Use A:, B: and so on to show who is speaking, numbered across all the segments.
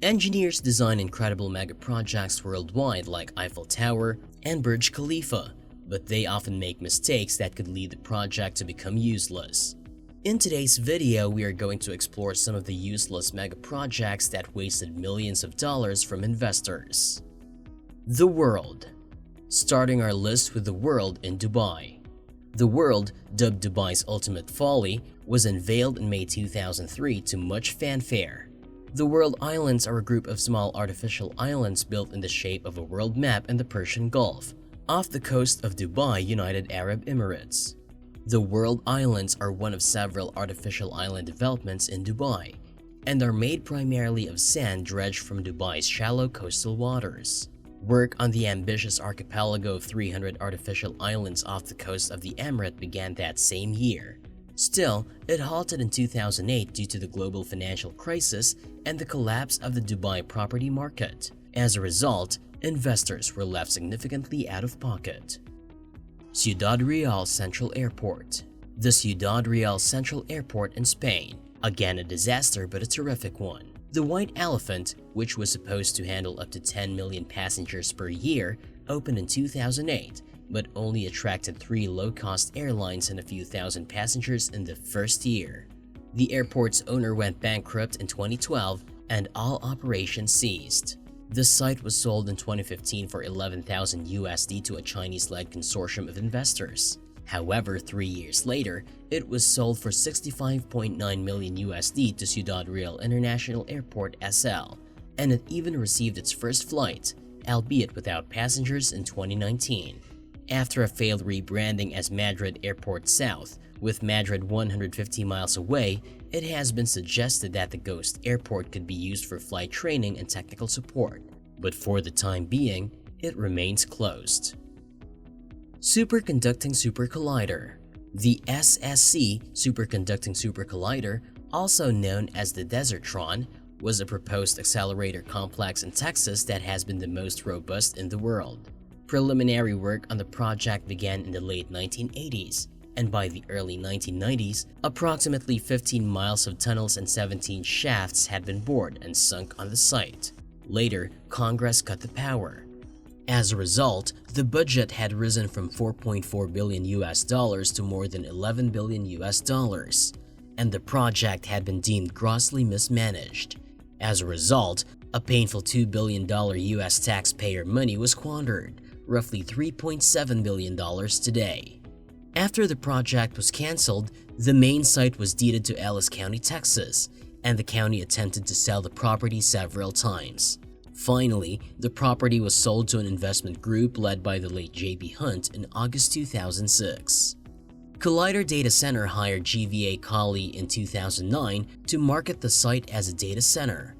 A: Engineers design incredible megaprojects worldwide like Eiffel Tower and Burj Khalifa, but they often make mistakes that could lead the project to become useless. In today's video, we are going to explore some of the useless megaprojects that wasted millions of dollars from investors. The World. Starting our list with the World in Dubai. The World, dubbed Dubai's ultimate folly, was unveiled in May 2003 to much fanfare. The World Islands are a group of small artificial islands built in the shape of a world map in the Persian Gulf, off the coast of Dubai, United Arab Emirates. The World Islands are one of several artificial island developments in Dubai, and are made primarily of sand dredged from Dubai's shallow coastal waters. Work on the ambitious archipelago of 300 artificial islands off the coast of the Emirate began that same year. Still, it halted in 2008 due to the global financial crisis and the collapse of the Dubai property market. As a result, investors were left significantly out of pocket. Ciudad Real Central Airport. The Ciudad Real Central Airport in Spain. Again a disaster, but a terrific one. The White Elephant, which was supposed to handle up to 10 million passengers per year, opened in 2008, but only attracted 3 low-cost airlines and a few thousand passengers in the first year. The airport's owner went bankrupt in 2012 and all operations ceased. The site was sold in 2015 for $11,000 to a Chinese-led consortium of investors. However, 3 years later, it was sold for $65.9 million to Ciudad Real International Airport SL, and it even received its first flight, albeit without passengers, in 2019. After a failed rebranding as Madrid Airport South, with Madrid 150 miles away, it has been suggested that the ghost airport could be used for flight training and technical support, but for the time being, it remains closed. Superconducting Super Collider. The SSC Superconducting Super Collider, also known as the Desertron, was a proposed accelerator complex in Texas that has been the most robust in the world. Preliminary work on the project began in the late 1980s, and by the early 1990s, approximately 15 miles of tunnels and 17 shafts had been bored and sunk on the site. Later, Congress cut the power. As a result, the budget had risen from $4.4 billion to more than $11 billion, and the project had been deemed grossly mismanaged. As a result, a painful $2 billion US taxpayer money was squandered, roughly $3.7 billion today. After the project was cancelled, the main site was deeded to Ellis County, Texas, and the county attempted to sell the property several times. Finally, the property was sold to an investment group led by the late J.B. Hunt in August 2006. Collider Data Center hired GVA Colley in 2009 to market the site as a data center.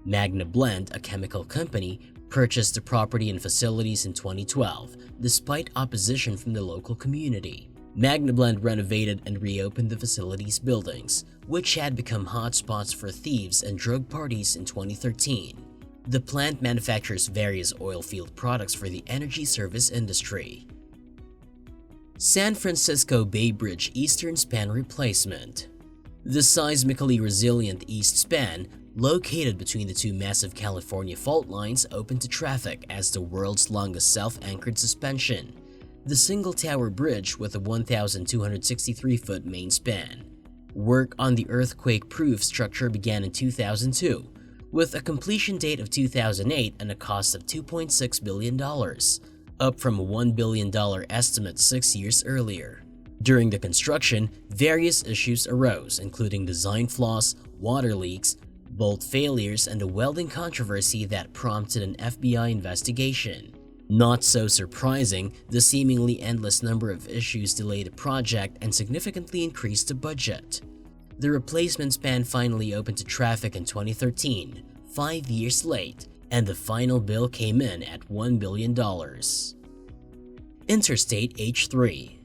A: Magna Blend, a chemical company, purchased the property and facilities in 2012, despite opposition from the local community. Magna Blend renovated and reopened the facility's buildings, which had become hotspots for thieves and drug parties in 2013. The plant manufactures various oil field products for the energy service industry. San Francisco Bay Bridge Eastern Span Replacement. The seismically resilient East Span, located between the two massive California fault lines, opened to traffic as the world's longest self-anchored suspension. The single-tower bridge with a 1,263-foot main span. Work on the earthquake-proof structure began in 2002, with a completion date of 2008 and a cost of $2.6 billion, up from a $1 billion estimate 6 years earlier. During the construction, various issues arose, including design flaws, water leaks, bolt failures, and a welding controversy that prompted an FBI investigation. Not so surprising, the seemingly endless number of issues delayed the project and significantly increased the budget. The replacement span finally opened to traffic in 2013, 5 years late, and the final bill came in at $1 billion. Interstate H3.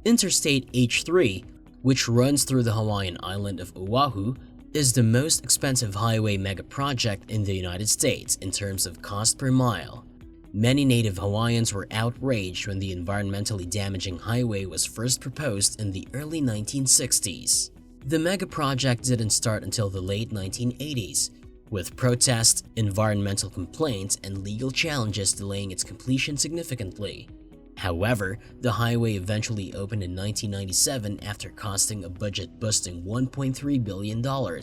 A: Interstate H3, which runs through the Hawaiian island of Oahu, is the most expensive highway megaproject in the United States in terms of cost per mile. Many native Hawaiians were outraged when the environmentally damaging highway was first proposed in the early 1960s. The megaproject didn't start until the late 1980s, with protests, environmental complaints, and legal challenges delaying its completion significantly. However, the highway eventually opened in 1997 after costing a budget-busting $1.3 billion,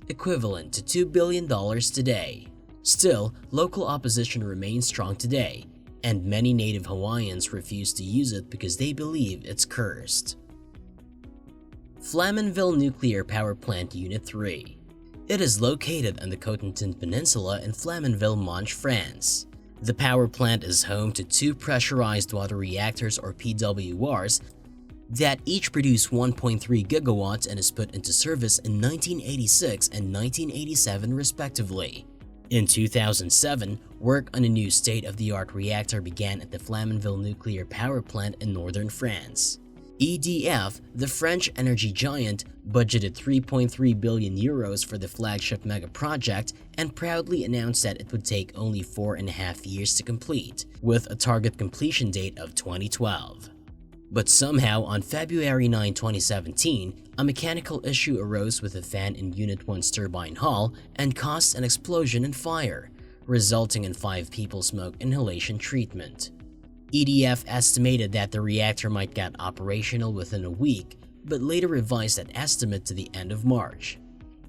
A: equivalent to $2 billion today. Still, local opposition remains strong today, and many native Hawaiians refuse to use it because they believe it's cursed. Flamanville Nuclear Power Plant Unit 3. It is located on the Cotentin Peninsula in Flamanville, Manche, France. The power plant is home to two pressurized water reactors or PWRs that each produce 1.3 gigawatts and is put into service in 1986 and 1987 respectively. In 2007, work on a new state-of-the-art reactor began at the Flamanville Nuclear Power Plant in northern France. EDF, the French energy giant, budgeted 3.3 billion euros for the flagship Megaproject and proudly announced that it would take only 4.5 years to complete, with a target completion date of 2012. But somehow, on February 9, 2017, a mechanical issue arose with a fan in Unit 1's turbine hull and caused an explosion and fire, resulting in 5 people smoke inhalation treatment. EDF estimated that the reactor might get operational within a week, but later revised that estimate to the end of March.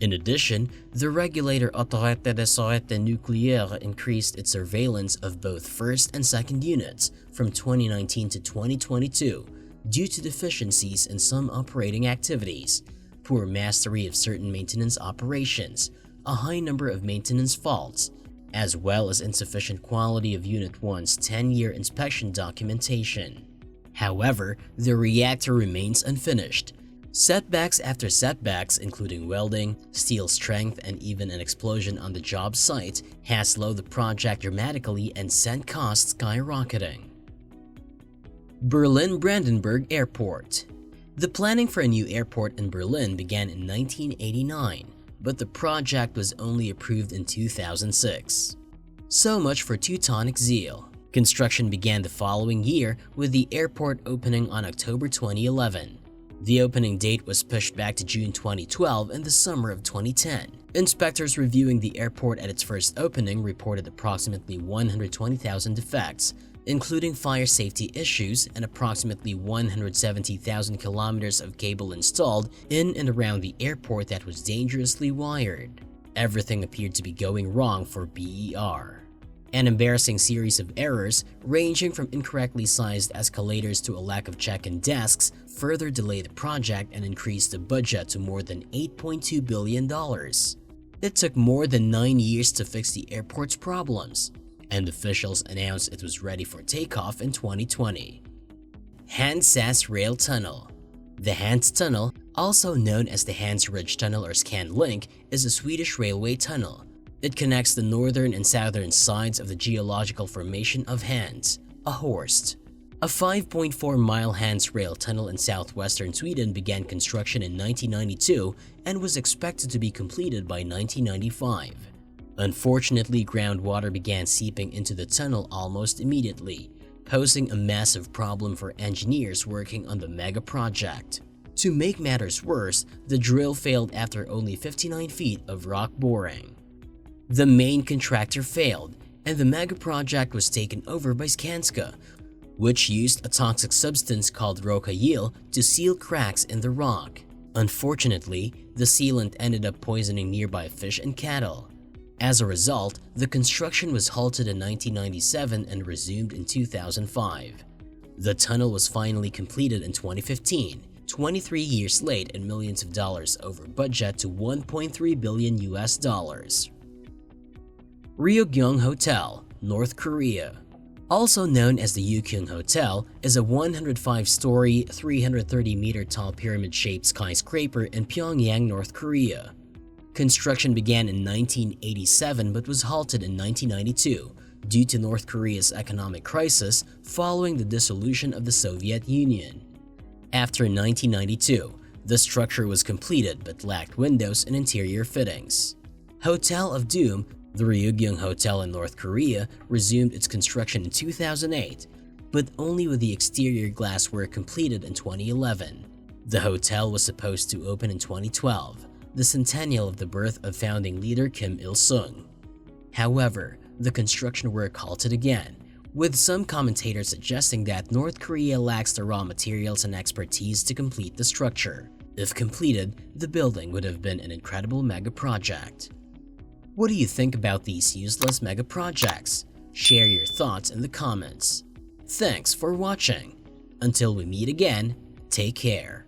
A: In addition, the regulator Autorité de Sûreté Nucléaire increased its surveillance of both first and second units from 2019 to 2022 due to deficiencies in some operating activities, poor mastery of certain maintenance operations, a high number of maintenance faults, as well as insufficient quality of Unit 1's 10-year inspection documentation. However, the reactor remains unfinished. Setbacks after setbacks, including welding, steel strength, and even an explosion on the job site, has slowed the project dramatically and sent costs skyrocketing. Berlin-Brandenburg Airport. The planning for a new airport in Berlin began in 1989. But the project was only approved in 2006. So much for Teutonic zeal. Construction began the following year, with the airport opening on October 2011. The opening date was pushed back to June 2012 and the summer of 2010. Inspectors reviewing the airport at its first opening reported approximately 120,000 defects, including fire safety issues and approximately 170,000 kilometers of cable installed in and around the airport that was dangerously wired. Everything appeared to be going wrong for BER. An embarrassing series of errors, ranging from incorrectly sized escalators to a lack of check-in desks, further delayed the project and increased the budget to more than $8.2 billion. It took more than 9 years to fix the airport's problems, and officials announced it was ready for takeoff in 2020. Hansa's Rail Tunnel. The Hans Tunnel, also known as the Hans Ridge Tunnel or ScanLink, is a Swedish railway tunnel. It connects the northern and southern sides of the geological formation of Hans, a horst. A 5.4-mile Hans rail tunnel in southwestern Sweden began construction in 1992 and was expected to be completed by 1995. Unfortunately, groundwater began seeping into the tunnel almost immediately, posing a massive problem for engineers working on the Megaproject. To make matters worse, the drill failed after only 59 feet of rock boring. The main contractor failed, and the Megaproject was taken over by Skanska, which used a toxic substance called rocayil to seal cracks in the rock. Unfortunately, the sealant ended up poisoning nearby fish and cattle. As a result, the construction was halted in 1997 and resumed in 2005. The tunnel was finally completed in 2015, 23 years late and millions of dollars over budget to $1.3 billion. Ryugyong Hotel, North Korea. Also known as the Ukyung Hotel, is a 105-story, 330-meter tall pyramid-shaped skyscraper in Pyongyang, North Korea. Construction began in 1987 but was halted in 1992 due to North Korea's economic crisis following the dissolution of the Soviet Union. After 1992, the structure was completed but lacked windows and interior fittings. Hotel of Doom, the Ryugyong Hotel in North Korea, resumed its construction in 2008, but only with the exterior glasswork completed in 2011. The hotel was supposed to open in 2012, the centennial of the birth of founding leader Kim Il-sung. However, the construction work halted again, with some commentators suggesting that North Korea lacks the raw materials and expertise to complete the structure. If completed, the building would have been an incredible mega project. What do you think about these useless mega projects? Share your thoughts in the comments. Thanks for watching. Until we meet again, take care.